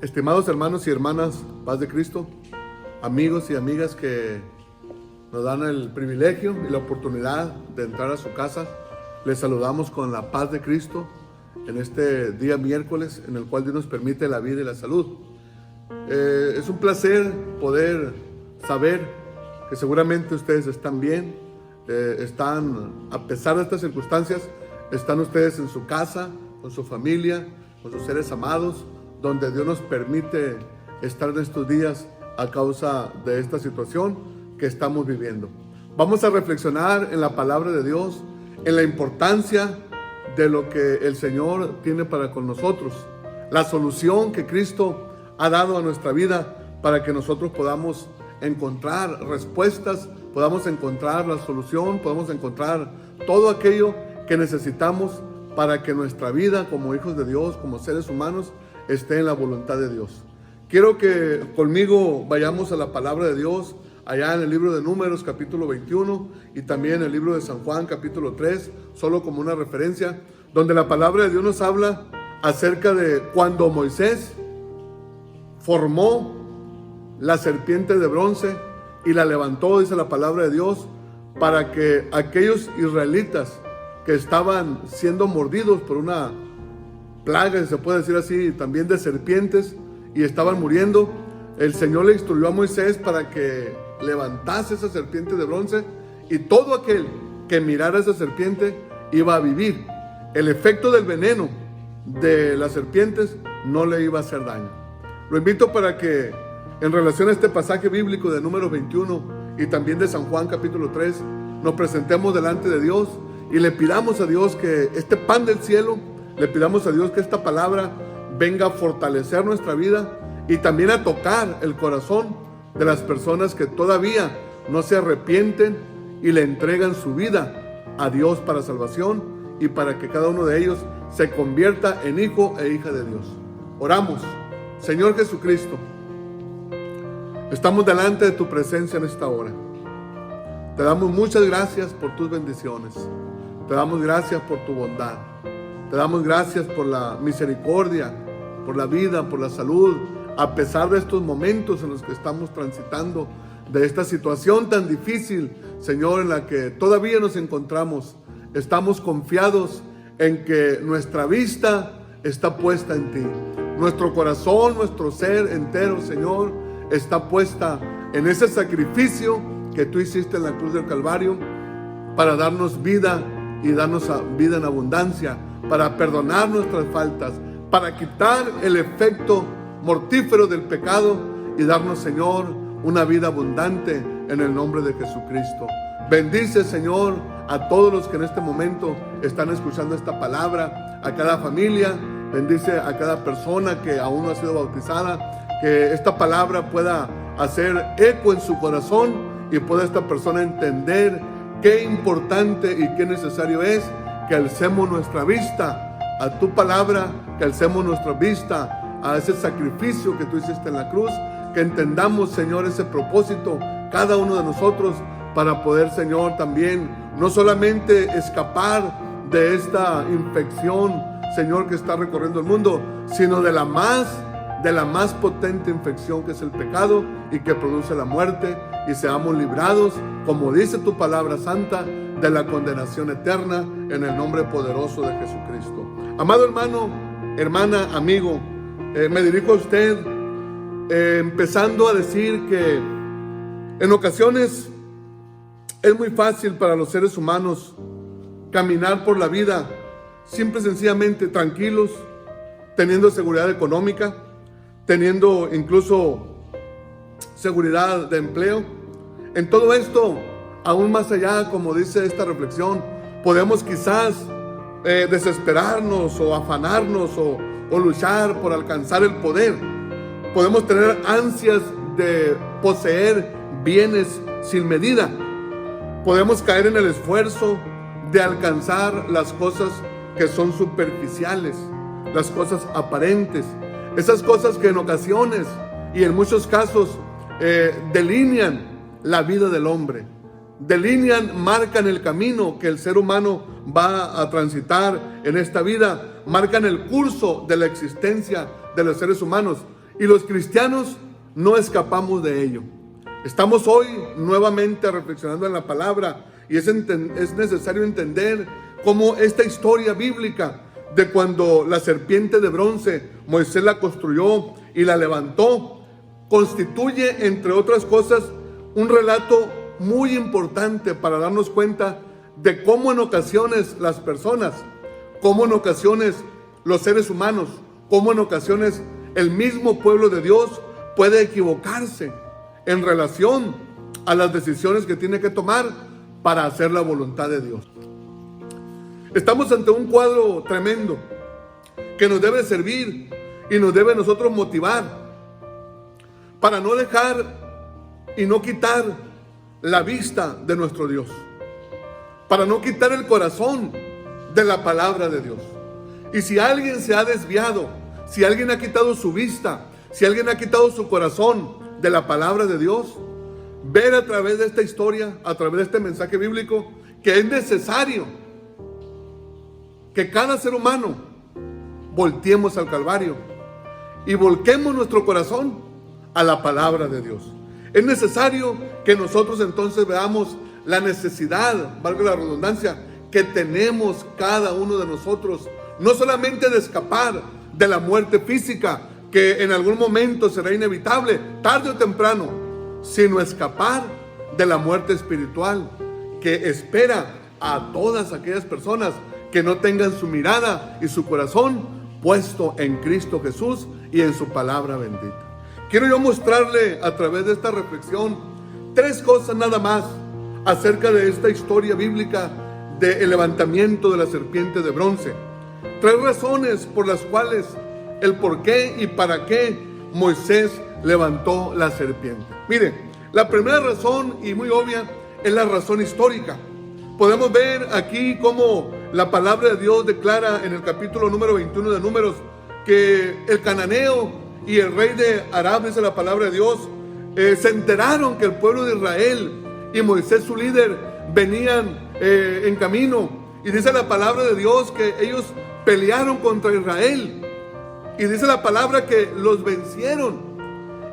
Estimados hermanos y hermanas, paz de Cristo, amigos y amigas que nos dan el privilegio y la oportunidad de entrar a su casa, les saludamos con la paz de Cristo en este día miércoles en el cual Dios nos permite la vida y la salud. Es un placer poder saber que seguramente ustedes están bien, a pesar de estas circunstancias, están ustedes en su casa, con su familia, con sus seres amados, donde Dios nos permite estar en estos días a causa de esta situación que estamos viviendo. Vamos a reflexionar en la palabra de Dios, en la importancia de lo que el Señor tiene para con nosotros, la solución que Cristo ha dado a nuestra vida para que nosotros podamos encontrar respuestas, podamos encontrar la solución, podamos encontrar todo aquello que necesitamos para que nuestra vida como hijos de Dios, como seres humanos, esté en la voluntad de Dios. Quiero que conmigo vayamos a la palabra de Dios, allá en el libro de Números, capítulo 21, y también en el libro de San Juan, capítulo 3, solo como una referencia, donde la palabra de Dios nos habla acerca de cuando Moisés formó la serpiente de bronce y la levantó, dice la palabra de Dios, para que aquellos israelitas que estaban siendo mordidos por una plaga, si se puede decir así, también de serpientes, y estaban muriendo, el Señor le instruyó a Moisés para que levantase esa serpiente de bronce, y todo aquel que mirara esa serpiente iba a vivir. El efecto del veneno de las serpientes no le iba a hacer daño. Lo invito para que, en relación a este pasaje bíblico de Números 21 y también de San Juan capítulo 3, nos presentemos delante de Dios y le pidamos a Dios que este pan del cielo, le pidamos a Dios que esta palabra venga a fortalecer nuestra vida y también a tocar el corazón de las personas que todavía no se arrepienten y le entregan su vida a Dios para salvación y para que cada uno de ellos se convierta en hijo e hija de Dios. Oramos. Señor Jesucristo, estamos delante de tu presencia en esta hora. Te damos muchas gracias por tus bendiciones. Te damos gracias por tu bondad. Te damos gracias por la misericordia, por la vida, por la salud, a pesar de estos momentos en los que estamos transitando, de esta situación tan difícil, Señor, en la que todavía nos encontramos. Estamos confiados en que nuestra vista está puesta en ti. Nuestro corazón, nuestro ser entero, Señor, está puesta en ese sacrificio que tú hiciste en la cruz del Calvario para darnos vida y darnos vida en abundancia, para perdonar nuestras faltas, para quitar el efecto mortífero del pecado y darnos, Señor, una vida abundante en el nombre de Jesucristo. Bendice, Señor, a todos los que en este momento están escuchando esta palabra, a cada familia, bendice a cada persona que aún no ha sido bautizada, que esta palabra pueda hacer eco en su corazón y pueda esta persona entender qué importante y qué necesario es que alcemos nuestra vista a tu palabra, que alcemos nuestra vista a ese sacrificio que tú hiciste en la cruz, que entendamos, Señor, ese propósito, cada uno de nosotros, para poder, Señor, también no solamente escapar de esta infección, Señor, que está recorriendo el mundo, sino de la más potente infección que es el pecado y que produce la muerte, y seamos librados, como dice tu palabra santa, de la condenación eterna en el nombre poderoso de Jesucristo. Amado hermano, hermana, amigo, me dirijo a usted empezando a decir que en ocasiones es muy fácil para los seres humanos caminar por la vida simple y sencillamente tranquilos, teniendo seguridad económica, teniendo incluso seguridad de empleo. En todo esto, aún más allá, como dice esta reflexión, podemos quizás desesperarnos o afanarnos o luchar por alcanzar el poder. Podemos tener ansias de poseer bienes sin medida. Podemos caer en el esfuerzo de alcanzar las cosas que son superficiales, las cosas aparentes, esas cosas que en ocasiones y en muchos casos delinean la vida del hombre, marcan el camino que el ser humano va a transitar en esta vida, marcan el curso de la existencia de los seres humanos. Y los cristianos no escapamos de ello. Estamos hoy nuevamente reflexionando en la palabra y es necesario entender cómo esta historia bíblica de cuando la serpiente de bronce Moisés la construyó y la levantó, constituye, entre otras cosas, un relato muy importante para darnos cuenta de cómo en ocasiones las personas, cómo en ocasiones los seres humanos, cómo en ocasiones el mismo pueblo de Dios puede equivocarse en relación a las decisiones que tiene que tomar para hacer la voluntad de Dios. Estamos ante un cuadro tremendo que nos debe servir y nos debe nosotros motivar para no dejar y no quitar la vista de nuestro Dios, para no quitar el corazón de la palabra de Dios. Y si alguien se ha desviado, si alguien ha quitado su vista, si alguien ha quitado su corazón de la palabra de Dios, ver a través de esta historia, a través de este mensaje bíblico, que es necesario que cada ser humano volteemos al Calvario y volquemos nuestro corazón a la palabra de Dios. Es necesario que nosotros entonces veamos la necesidad, valga la redundancia, que tenemos cada uno de nosotros, no solamente de escapar de la muerte física, que en algún momento será inevitable, tarde o temprano, sino escapar de la muerte espiritual que espera a todas aquellas personas que no tengan su mirada y su corazón puesto en Cristo Jesús y en su palabra bendita. Quiero yo mostrarle a través de esta reflexión 3 cosas nada más acerca de esta historia bíblica del levantamiento de la serpiente de bronce. 3 razones por las cuales el por qué y para qué Moisés levantó la serpiente. Mire, la primera razón, y muy obvia, es la razón histórica. Podemos ver aquí cómo la palabra de Dios declara en el capítulo número 21 de Números que el cananeo y el rey de Arab, dice la palabra de Dios, se enteraron que el pueblo de Israel y Moisés su líder venían en camino, y dice la palabra de Dios que ellos pelearon contra Israel, y dice la palabra que los vencieron.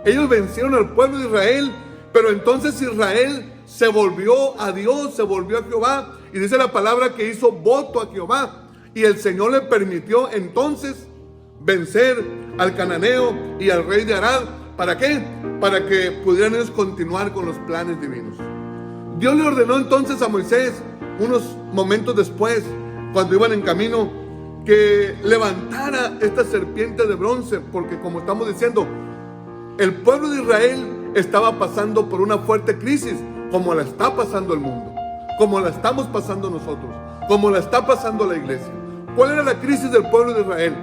Ellos vencieron al pueblo de Israel, pero entonces Israel se volvió a Dios, se volvió a Jehová, y dice la palabra que hizo voto a Jehová, y el Señor le permitió entonces vencer al cananeo y al rey de Arad. ¿Para qué? Para que pudieran ellos continuar con los planes divinos. Dios le ordenó entonces a Moisés, unos momentos después, cuando iban en camino, que levantara esta serpiente de bronce, porque como estamos diciendo, el pueblo de Israel estaba pasando por una fuerte crisis, como la está pasando el mundo, como la estamos pasando nosotros, como la está pasando la iglesia. ¿Cuál era la crisis del pueblo de Israel?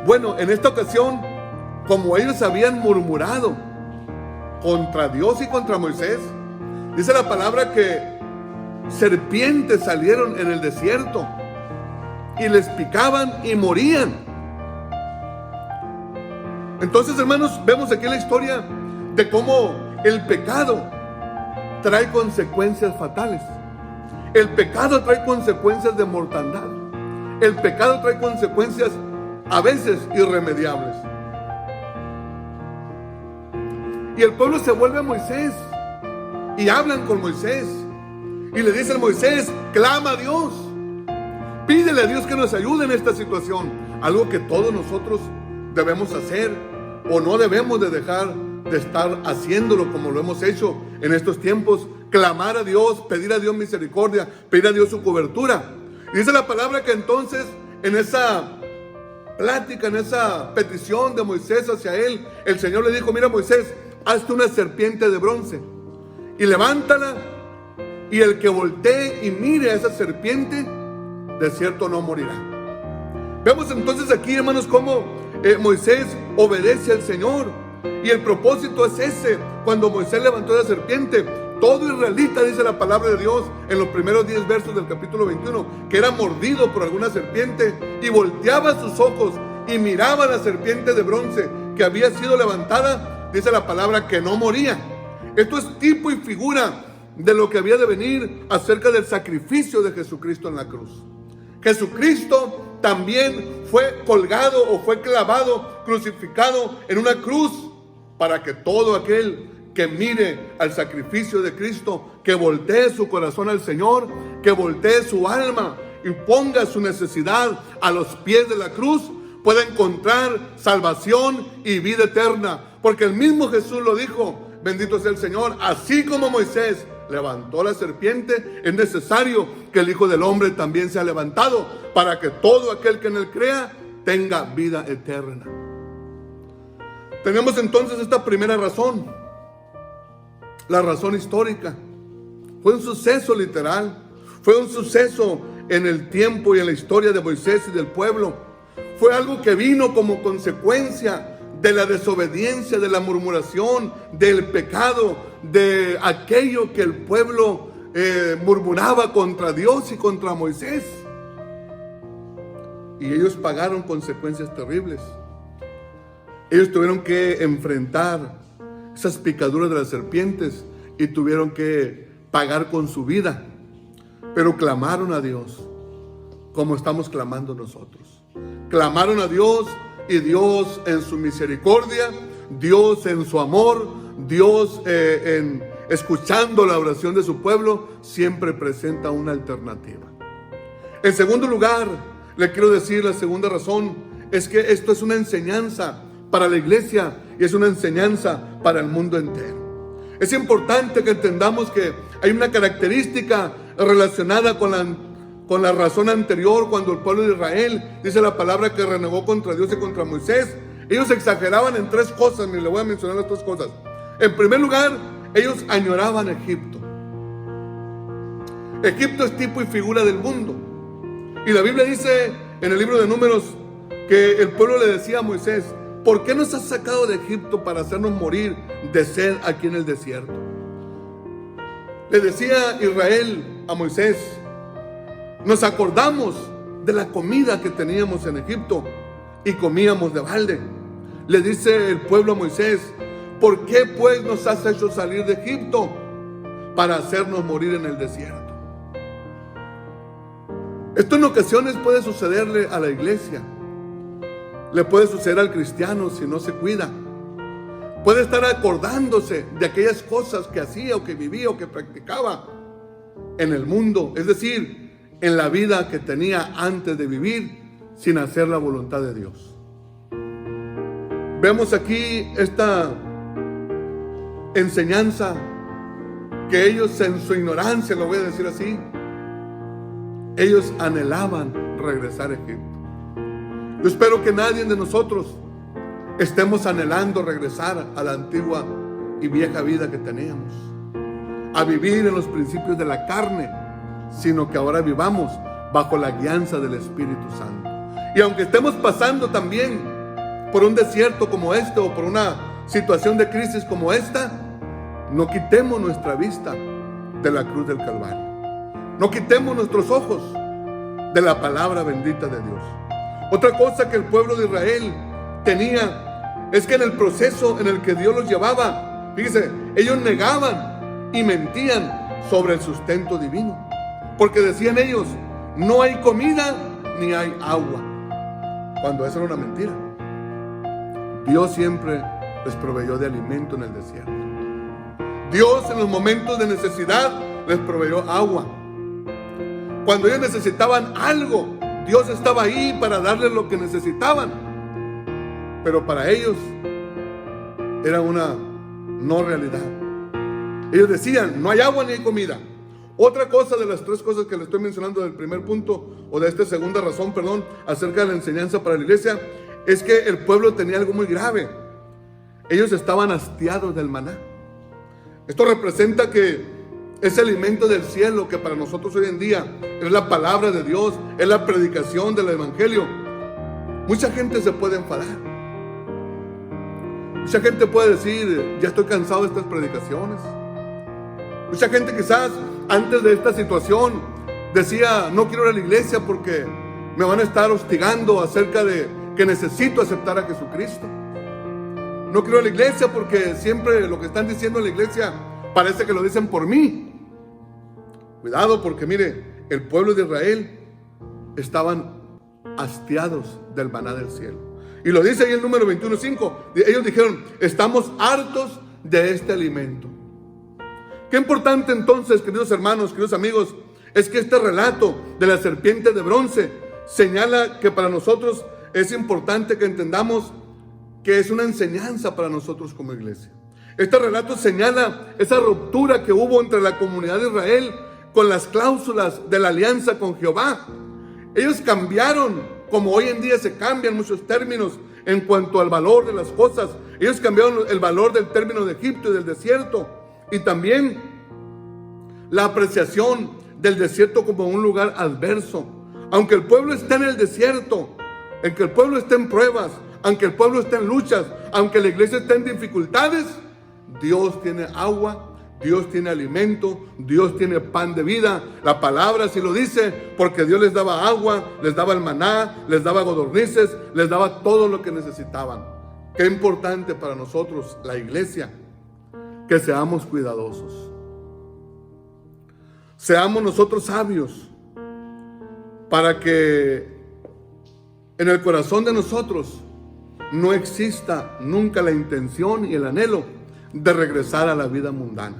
Bueno, en esta ocasión, como ellos habían murmurado contra Dios y contra Moisés, dice la palabra que serpientes salieron en el desierto y les picaban y morían. Entonces, hermanos, vemos aquí la historia de cómo el pecado trae consecuencias fatales. El pecado trae consecuencias de mortandad. El pecado trae consecuencias a veces irremediables. Y el pueblo se vuelve a Moisés y hablan con Moisés y le dicen: Moisés, clama a Dios, pídele a Dios que nos ayude en esta situación. Algo que todos nosotros debemos hacer, o no debemos de dejar de estar haciéndolo como lo hemos hecho en estos tiempos. Clamar a Dios, pedir a Dios misericordia, pedir a Dios su cobertura. Y dice la palabra que entonces en esa plática, en esa petición de Moisés hacia él, el Señor le dijo: mira, Moisés, hazte una serpiente de bronce y levántala, y el que voltee y mire a esa serpiente, de cierto no morirá. Vemos entonces aquí, hermanos, cómo Moisés obedece al Señor, y el propósito es ese. Cuando Moisés levantó la serpiente, todo israelita, dice la palabra de Dios en los primeros 10 versos del capítulo 21, que era mordido por alguna serpiente y volteaba sus ojos y miraba a la serpiente de bronce que había sido levantada, dice la palabra que no moría. Esto es tipo y figura de lo que había de venir acerca del sacrificio de Jesucristo en la cruz. Jesucristo también fue colgado o fue clavado crucificado en una cruz, para que todo aquel que mire al sacrificio de Cristo, que voltee su corazón al Señor, que voltee su alma y ponga su necesidad a los pies de la cruz, pueda encontrar salvación y vida eterna. Porque el mismo Jesús lo dijo, bendito sea el Señor, así como Moisés levantó la serpiente, es necesario que el Hijo del Hombre también sea levantado, para que todo aquel que en él crea tenga vida eterna. Tenemos entonces esta primera razón, la razón histórica. Fue un suceso literal, fue un suceso en el tiempo y en la historia de Moisés y del pueblo. Fue algo que vino como consecuencia de la desobediencia, de la murmuración, del pecado, de aquello que el pueblo murmuraba contra Dios y contra Moisés. Y ellos pagaron consecuencias terribles. Ellos tuvieron que enfrentar esas picaduras de las serpientes y tuvieron que pagar con su vida. Pero clamaron a Dios, como estamos clamando nosotros. Clamaron a Dios, y Dios en su misericordia, Dios en su amor, Dios en escuchando la oración de su pueblo, siempre presenta una alternativa. En segundo lugar, le quiero decir, la segunda razón es que esto es una enseñanza para la iglesia y es una enseñanza para el mundo entero. Es importante que entendamos que hay una característica relacionada con la razón anterior, cuando el pueblo de Israel, dice la palabra, que renegó contra Dios y contra Moisés. Ellos exageraban en tres cosas, le voy a mencionar las tres cosas. En primer lugar, ellos añoraban Egipto. Egipto es tipo y figura del mundo. Y la Biblia dice en el libro de Números que el pueblo le decía a Moisés: ¿por qué nos has sacado de Egipto para hacernos morir de sed aquí en el desierto? Le decía Israel a Moisés: nos acordamos de la comida que teníamos en Egipto y comíamos de balde. Le dice el pueblo a Moisés: ¿por qué pues nos has hecho salir de Egipto para hacernos morir en el desierto? Esto en ocasiones puede sucederle a la iglesia. Le puede suceder al cristiano si no se cuida. Puede estar acordándose de aquellas cosas que hacía o que vivía o que practicaba en el mundo, es decir, en la vida que tenía antes de vivir sin hacer la voluntad de Dios. Vemos aquí esta enseñanza que ellos, en su ignorancia, lo voy a decir así, ellos anhelaban regresar a Egipto. Yo espero que nadie de nosotros estemos anhelando regresar a la antigua y vieja vida que teníamos, a vivir en los principios de la carne, sino que ahora vivamos bajo la guianza del Espíritu Santo. Y aunque estemos pasando también por un desierto como este, o por una situación de crisis como esta, no quitemos nuestra vista de la cruz del Calvario. No quitemos nuestros ojos de la palabra bendita de Dios. Otra cosa que el pueblo de Israel tenía es que en el proceso en el que Dios los llevaba, fíjese, ellos negaban y mentían sobre el sustento divino. Porque decían ellos: no hay comida ni hay agua. Cuando eso era una mentira. Dios siempre les proveyó de alimento en el desierto. Dios en los momentos de necesidad les proveyó agua. Cuando ellos necesitaban algo, Dios estaba ahí para darles lo que necesitaban. Pero para ellos era una no realidad. Ellos decían: no hay agua ni hay comida. Otra cosa de las tres cosas que le estoy mencionando del primer punto, o de esta segunda razón, acerca de la enseñanza para la iglesia, es que el pueblo tenía algo muy grave. Ellos estaban hastiados del maná. Esto representa que ese alimento del cielo que para nosotros hoy en día es la palabra de Dios, es la predicación del evangelio. Mucha gente se puede enfadar. Mucha gente puede decir: ya estoy cansado de estas predicaciones. Mucha gente quizás antes de esta situación decía: no quiero ir a la iglesia porque me van a estar hostigando acerca de que necesito aceptar a Jesucristo. No quiero ir a la iglesia porque siempre lo que están diciendo en la iglesia parece que lo dicen por mí. Cuidado, porque mire, el pueblo de Israel estaban hastiados del maná del cielo. Y lo dice ahí el número 21:5. Ellos dijeron, estamos hartos de este alimento. Qué importante entonces, queridos hermanos, queridos amigos, es que este relato de la serpiente de bronce señala que para nosotros es importante que entendamos que es una enseñanza para nosotros como iglesia. Este relato señala esa ruptura que hubo entre la comunidad de Israel con las cláusulas de la alianza con Jehová. Ellos cambiaron, como hoy en día se cambian muchos términos en cuanto al valor de las cosas. Ellos cambiaron el valor del término de Egipto y del desierto, y también la apreciación del desierto como un lugar adverso. Aunque el pueblo esté en el desierto, aunque el pueblo esté en pruebas, aunque el pueblo esté en luchas, aunque la iglesia esté en dificultades, Dios tiene agua, Dios tiene alimento, Dios tiene pan de vida. La palabra sí lo dice, porque Dios les daba agua, les daba el maná, les daba codornices, les daba todo lo que necesitaban. Qué importante para nosotros, la iglesia, que seamos cuidadosos. Seamos nosotros sabios para que en el corazón de nosotros no exista nunca la intención y el anhelo de regresar a la vida mundana.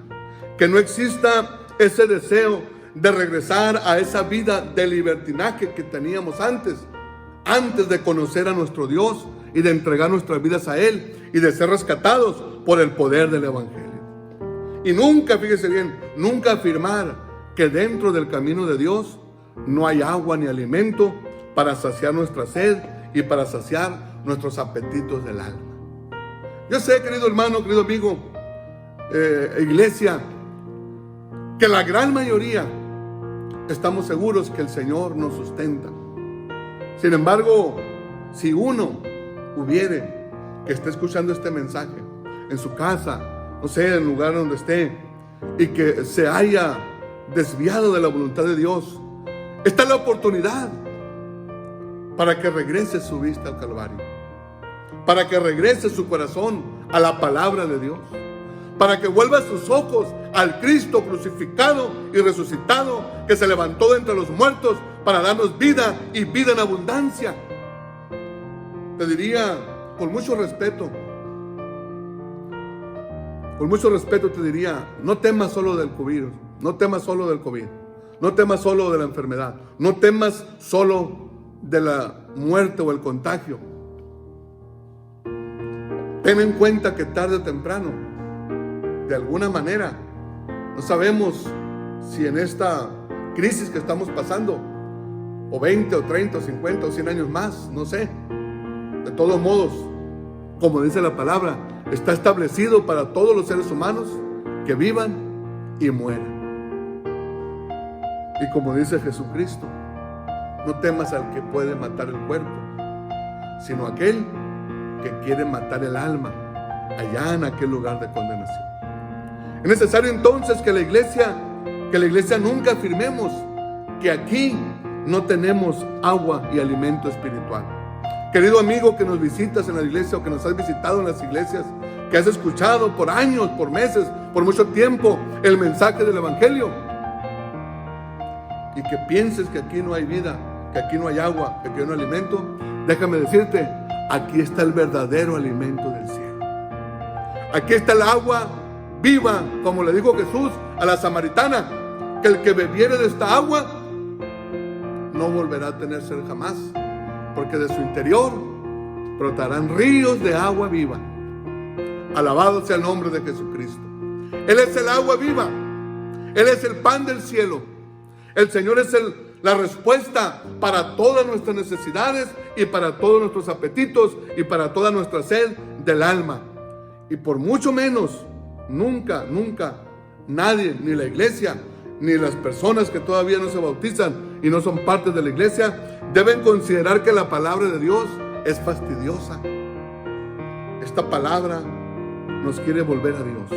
Que no exista ese deseo de regresar a esa vida de libertinaje que teníamos antes de conocer a nuestro Dios y de entregar nuestras vidas a Él y de ser rescatados por el poder del Evangelio. Y nunca, fíjese bien, nunca afirmar que dentro del camino de Dios no hay agua ni alimento para saciar nuestra sed y para saciar nuestros apetitos del alma. Yo sé, querido hermano, querido amigo, iglesia, que la gran mayoría estamos seguros que el Señor nos sustenta. Sin embargo, si uno hubiere que esté escuchando este mensaje en su casa, no sé, en el lugar donde esté, y que se haya desviado de la voluntad de Dios, esta es la oportunidad para que regrese su vista al Calvario, para que regrese su corazón a la palabra de Dios, para que vuelva sus ojos al Cristo crucificado y resucitado, que se levantó de entre los muertos para darnos vida y vida en abundancia. Te diría, con mucho respeto te diría, no temas solo del COVID, no temas solo del COVID, no temas solo de la enfermedad, no temas solo de la muerte o el contagio. Ten en cuenta que tarde o temprano, de alguna manera, no sabemos si en esta crisis que estamos pasando, o 20 o 30 o 50 o 100 años más, no sé, de todos modos, como dice la palabra, está establecido para todos los seres humanos que vivan y mueran. Y como dice Jesucristo, no temas al que puede matar el cuerpo, sino aquel que quiere matar el alma allá en aquel lugar de condenación. Es necesario entonces que la iglesia nunca afirmemos que aquí no tenemos agua y alimento espiritual. Querido amigo que nos visitas en la iglesia o que nos has visitado en las iglesias, que has escuchado por años, por meses, por mucho tiempo el mensaje del Evangelio, y que pienses que aquí no hay vida, que aquí no hay agua, que aquí no hay alimento, déjame decirte, aquí está el verdadero alimento del cielo. Aquí está el agua viva, como le dijo Jesús a la samaritana, que el que bebiere de esta agua no volverá a tener sed jamás, porque de su interior brotarán ríos de agua viva. Alabado sea el nombre de Jesucristo. Él es el agua viva, Él es el pan del cielo. El Señor es la respuesta para todas nuestras necesidades y para todos nuestros apetitos y para toda nuestra sed del alma. Y por mucho menos, nunca, nadie, ni la iglesia, ni las personas que todavía no se bautizan y no son parte de la iglesia, deben considerar que la palabra de Dios es fastidiosa. Esta palabra nos quiere volver a Dios.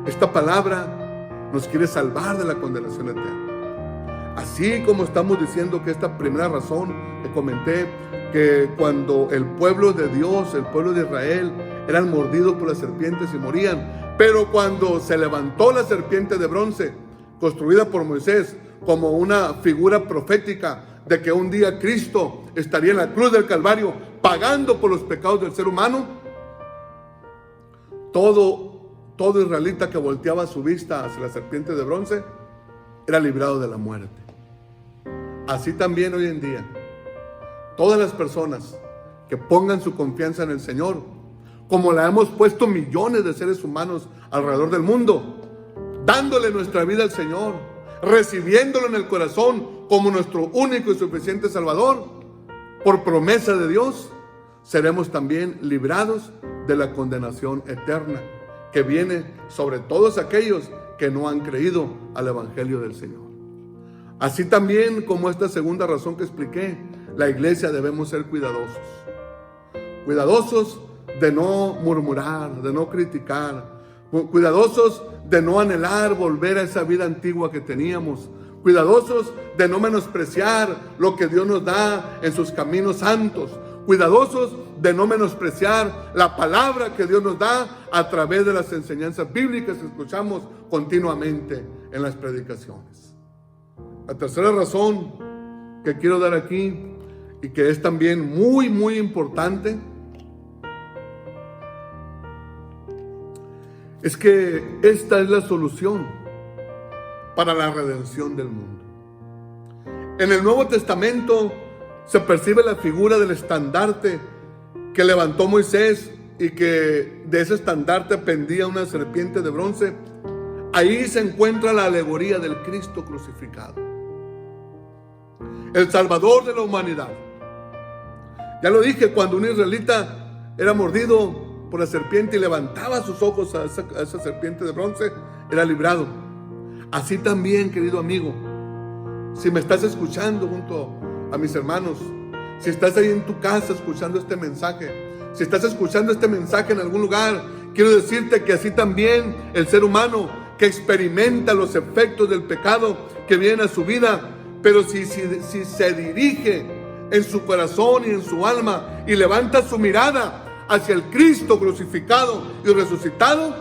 Esta palabra nos quiere salvar de la condenación eterna. Así como estamos diciendo que esta primera razón que comenté, que cuando el pueblo de Dios, el pueblo de Israel, eran mordidos por las serpientes y morían, pero cuando se levantó la serpiente de bronce, construida por Moisés como una figura profética de que un día Cristo estaría en la cruz del Calvario pagando por los pecados del ser humano, todo israelita que volteaba su vista hacia la serpiente de bronce era librado de la muerte. Así también hoy en día, todas las personas que pongan su confianza en el Señor, como la hemos puesto millones de seres humanos alrededor del mundo, dándole nuestra vida al Señor, recibiéndolo en el corazón como nuestro único y suficiente Salvador, por promesa de Dios, seremos también librados de la condenación eterna que viene sobre todos aquellos que no han creído al Evangelio del Señor. Así también como esta segunda razón que expliqué, la iglesia debemos ser cuidadosos. Cuidadosos de no murmurar, de no criticar, cuidadosos de no anhelar volver a esa vida antigua que teníamos, cuidadosos de no menospreciar lo que Dios nos da en sus caminos santos, cuidadosos de no menospreciar la palabra que Dios nos da a través de las enseñanzas bíblicas que escuchamos continuamente en las predicaciones. La tercera razón que quiero dar aquí y que es también muy, muy importante es que esta es la solución para la redención del mundo. En el Nuevo Testamento se percibe la figura del estandarte que levantó Moisés y que de ese estandarte pendía una serpiente de bronce. Ahí se encuentra la alegoría del Cristo crucificado, el Salvador de la humanidad. Ya lo dije, cuando un israelita era mordido por la serpiente y levantaba sus ojos a esa serpiente de bronce, era librado. Así también, querido amigo, si me estás escuchando junto a mis hermanos, si estás ahí en tu casa escuchando este mensaje, si estás escuchando este mensaje en algún lugar, quiero decirte que así también el ser humano que experimenta los efectos del pecado que vienen a su vida, pero si se dirige en su corazón y en su alma y levanta su mirada hacia el Cristo crucificado y resucitado,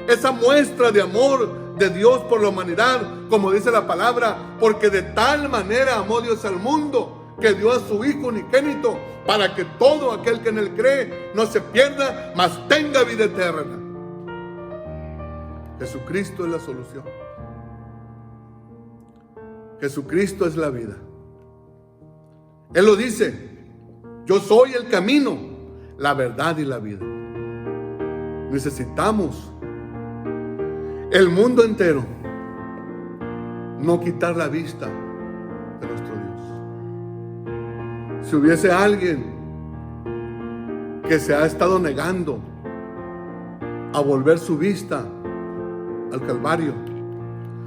esa muestra de amor de Dios por la humanidad, como dice la palabra, porque de tal manera amó Dios al mundo, que dio a su Hijo unigénito, para que todo aquel que en él cree no se pierda, mas tenga vida eterna. Jesucristo es la solución. Jesucristo es la vida. Él lo dice: yo soy el camino, la verdad y la vida. Necesitamos el mundo entero no quitar la vista de nuestro Dios. Si hubiese alguien que se ha estado negando a volver su vista al Calvario,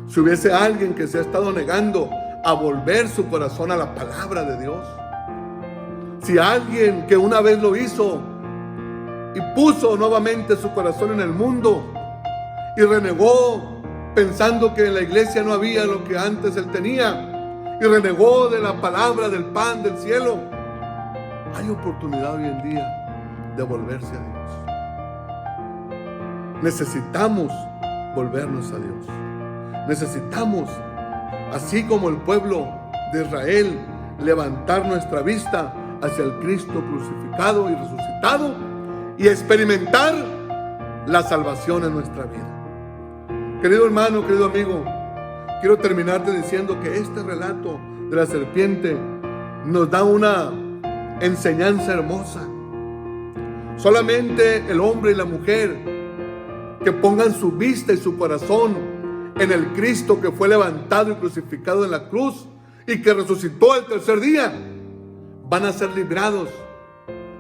si hubiese alguien que se ha estado negando a volver su corazón a la palabra de Dios, si alguien que una vez lo hizo y puso nuevamente su corazón en el mundo y renegó pensando que en la iglesia no había lo que antes él tenía y renegó de la palabra del pan del cielo, hay oportunidad hoy en día de volverse a Dios. Necesitamos volvernos a Dios. Necesitamos, así como el pueblo de Israel, levantar nuestra vista hacia el Cristo crucificado y resucitado y experimentar la salvación en nuestra vida. Querido hermano, querido amigo, quiero terminarte diciendo que este relato de la serpiente nos da una enseñanza hermosa. Solamente el hombre y la mujer que pongan su vista y su corazón en el Cristo que fue levantado y crucificado en la cruz y que resucitó al tercer día, van a ser librados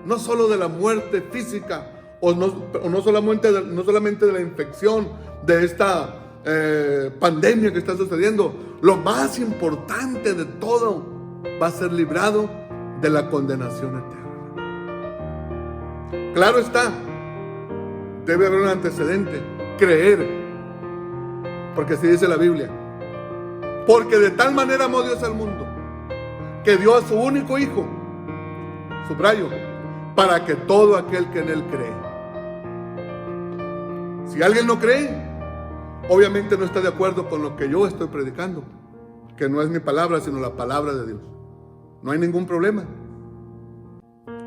no solo de la muerte física o no solamente de la infección de esta pandemia que está sucediendo. Lo más importante de todo, va a ser librado de la condenación eterna. Claro está, debe haber un antecedente: creer, porque así dice la Biblia. Porque de tal manera amó Dios al mundo, que dio a su único Hijo, subrayo, para que todo aquel que en él cree. Si alguien no cree, obviamente no está de acuerdo con lo que yo estoy predicando, que no es mi palabra, sino la palabra de Dios. No hay ningún problema.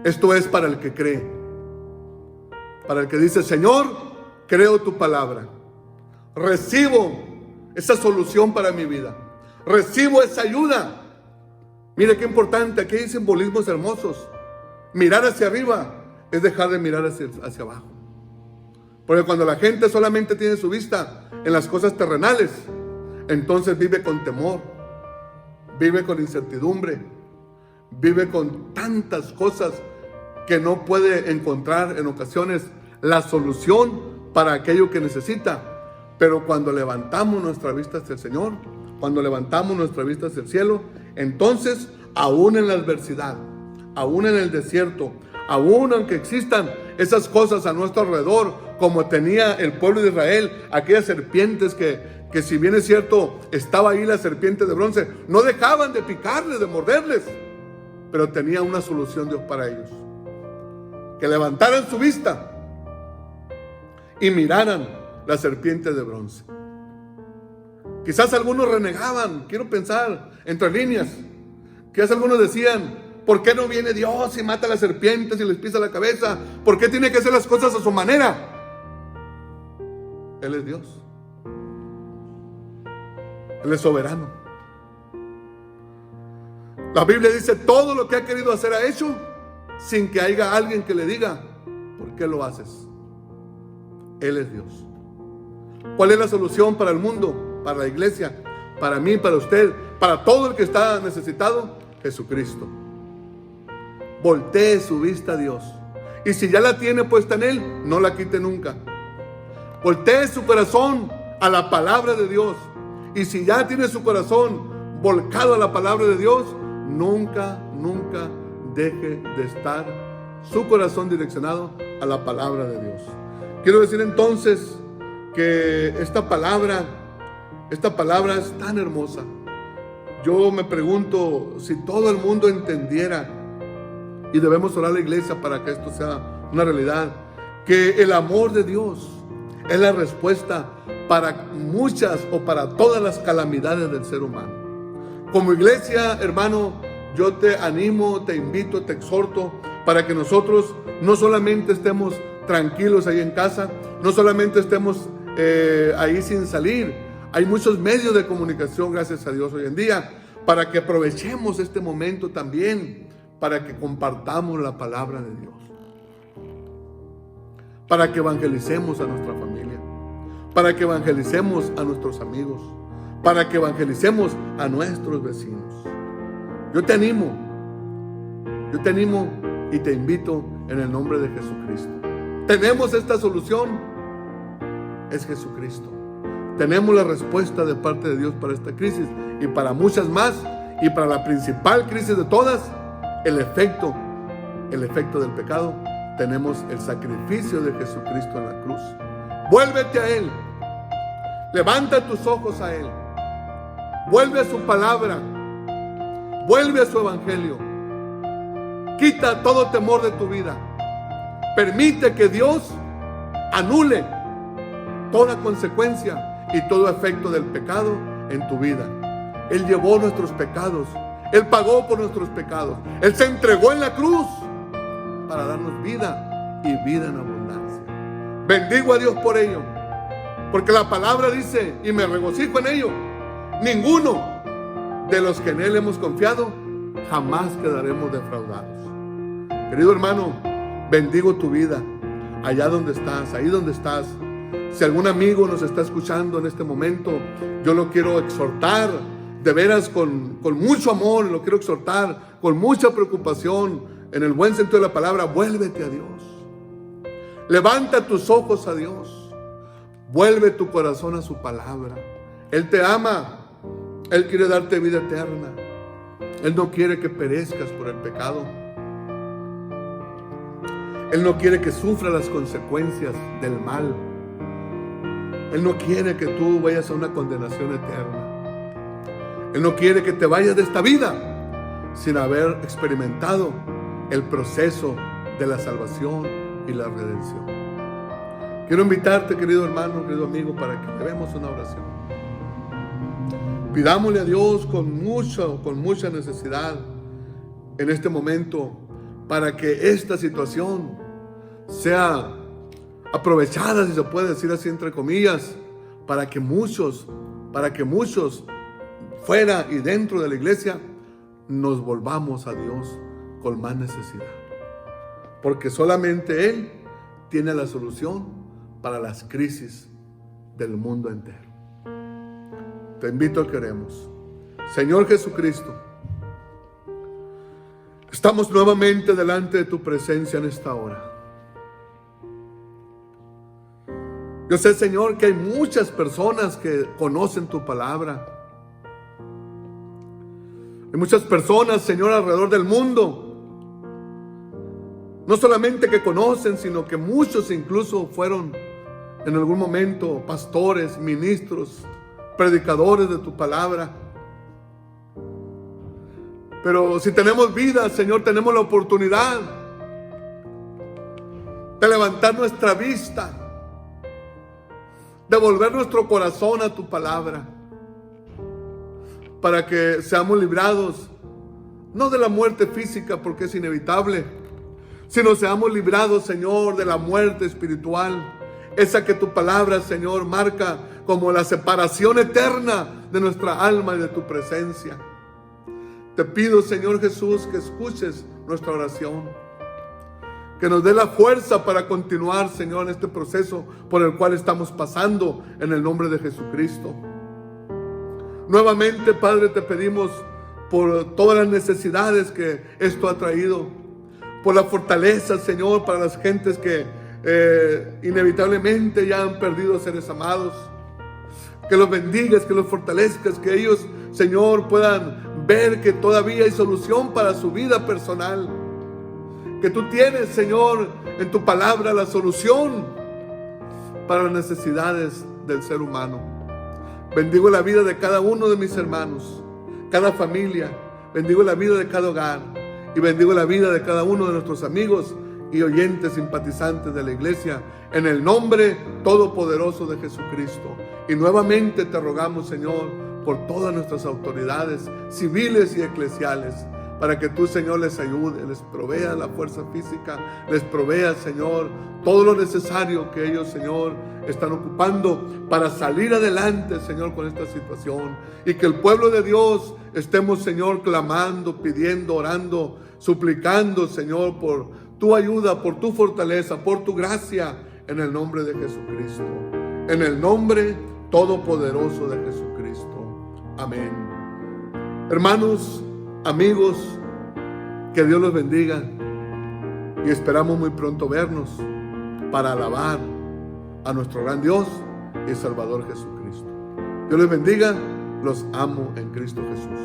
Esto es para el que cree, para el que dice: Señor, creo tu palabra, recibo esa solución para mi vida, recibo esa ayuda. Mire qué importante, aquí hay simbolismos hermosos. Mirar hacia arriba es dejar de mirar hacia abajo. Porque cuando la gente solamente tiene su vista en las cosas terrenales, entonces vive con temor, vive con incertidumbre, vive con tantas cosas que no puede encontrar en ocasiones la solución para aquello que necesita. Pero cuando levantamos nuestra vista hacia el Señor, cuando levantamos nuestra vista hacia el cielo, entonces, aún en la adversidad, aún en el desierto, aún aunque existan esas cosas a nuestro alrededor, como tenía el pueblo de Israel, aquellas serpientes que si bien es cierto, estaba ahí la serpiente de bronce, no dejaban de picarles, de morderles, pero tenía una solución Dios para ellos: que levantaran su vista y miraran la serpiente de bronce. Quizás algunos renegaban, quiero pensar entre líneas, quizás algunos decían: ¿por qué no viene Dios y mata a las serpientes y les pisa la cabeza? ¿Por qué tiene que hacer las cosas a su manera? Él es Dios. Él es soberano. La Biblia dice: todo lo que ha querido hacer ha hecho, sin que haya alguien que le diga: ¿por qué lo haces? Él es Dios. ¿Cuál es la solución para el mundo, para la iglesia, para mí, para usted, para todo el que está necesitado? Jesucristo. Voltee su vista a Dios, y si ya la tiene puesta en Él, no la quite nunca. Voltee su corazón a la palabra de Dios, y si ya tiene su corazón volcado a la palabra de Dios, nunca deje de estar su corazón direccionado a la palabra de Dios. Quiero decir entonces que esta palabra es tan hermosa. Yo me pregunto si todo el mundo entendiera, y debemos orar a la iglesia para que esto sea una realidad, que el amor de Dios es la respuesta para muchas o para todas las calamidades del ser humano. Como iglesia, hermano, yo te animo, te invito, te exhorto para que nosotros no solamente estemos tranquilos ahí en casa, no solamente estemos ahí sin salir. Hay muchos medios de comunicación, gracias a Dios, hoy en día, para que aprovechemos este momento también, para que compartamos la palabra de Dios, para que evangelicemos a nuestra familia, para que evangelicemos a nuestros amigos, para que evangelicemos a nuestros vecinos. Yo te animo y te invito en el nombre de Jesucristo. Tenemos esta solución, es Jesucristo. Tenemos la respuesta de parte de Dios para esta crisis y para muchas más, y para la principal crisis de todas, el efecto del pecado. Tenemos el sacrificio de Jesucristo en la cruz. Vuélvete a Él, levanta tus ojos a Él, vuelve a su palabra, vuelve a su evangelio, quita todo temor de tu vida, permite que Dios anule toda consecuencia y todo efecto del pecado en tu vida. Él llevó nuestros pecados, Él pagó por nuestros pecados, Él se entregó en la cruz para darnos vida y vida en abundancia. Bendigo a Dios por ello, porque la palabra dice, y me regocijo en ello: ninguno de los que en Él hemos confiado jamás quedaremos defraudados. Querido hermano, bendigo tu vida allá donde estás, ahí donde estás. Si algún amigo nos está escuchando en este momento, yo lo quiero exhortar de veras con mucho amor, lo quiero exhortar con mucha preocupación, en el buen sentido de la palabra: vuélvete a Dios, levanta tus ojos a Dios, vuelve tu corazón a su palabra. Él te ama, Él quiere darte vida eterna, Él no quiere que perezcas por el pecado, Él no quiere que sufras las consecuencias del mal, Él no quiere que tú vayas a una condenación eterna. Él no quiere que te vayas de esta vida sin haber experimentado el proceso de la salvación y la redención. Quiero invitarte, querido hermano, querido amigo, para que llevemos una oración. Pidámosle a Dios con mucha necesidad en este momento para que esta situación sea aprovechada, si se puede decir así entre comillas, para que muchos fuera y dentro de la iglesia nos volvamos a Dios con más necesidad, porque solamente Él tiene la solución para las crisis del mundo entero. Te invito a que oremos. Señor Jesucristo, estamos nuevamente delante de tu presencia en esta hora. Yo sé, Señor, que hay muchas personas que conocen tu palabra. Hay muchas personas, Señor, alrededor del mundo. No solamente que conocen, sino que muchos incluso fueron en algún momento pastores, ministros, predicadores de tu palabra. Pero si tenemos vida, Señor, tenemos la oportunidad de levantar nuestra vista, de volver nuestro corazón a tu palabra, para que seamos librados, no de la muerte física, porque es inevitable, sino seamos librados, Señor, de la muerte espiritual, esa que tu palabra, Señor, marca como la separación eterna de nuestra alma y de tu presencia. Te pido, Señor Jesús, que escuches nuestra oración, que nos dé la fuerza para continuar, Señor, en este proceso por el cual estamos pasando, en el nombre de Jesucristo. Nuevamente, Padre, te pedimos por todas las necesidades que esto ha traído, por la fortaleza, Señor, para las gentes que inevitablemente ya han perdido seres amados. Que los bendigas, que los fortalezcas, que ellos, Señor, puedan ver que todavía hay solución para su vida personal. Que tú tienes, Señor, en tu palabra la solución para las necesidades del ser humano. Bendigo la vida de cada uno de mis hermanos, cada familia. Bendigo la vida de cada hogar y bendigo la vida de cada uno de nuestros amigos y oyentes simpatizantes de la iglesia, en el nombre todopoderoso de Jesucristo. Y nuevamente te rogamos, Señor, por todas nuestras autoridades civiles y eclesiales, para que tú, Señor, les ayude, les provea la fuerza física, les provea, Señor, todo lo necesario que ellos, Señor, están ocupando para salir adelante, Señor, con esta situación. Y que el pueblo de Dios estemos, Señor, clamando, pidiendo, orando, suplicando, Señor, por tu ayuda, por tu fortaleza, por tu gracia, en el nombre de Jesucristo. En el nombre todopoderoso de Jesucristo. Amén. Hermanos, amigos, que Dios los bendiga y esperamos muy pronto vernos para alabar a nuestro gran Dios y Salvador Jesucristo. Dios les bendiga, los amo en Cristo Jesús.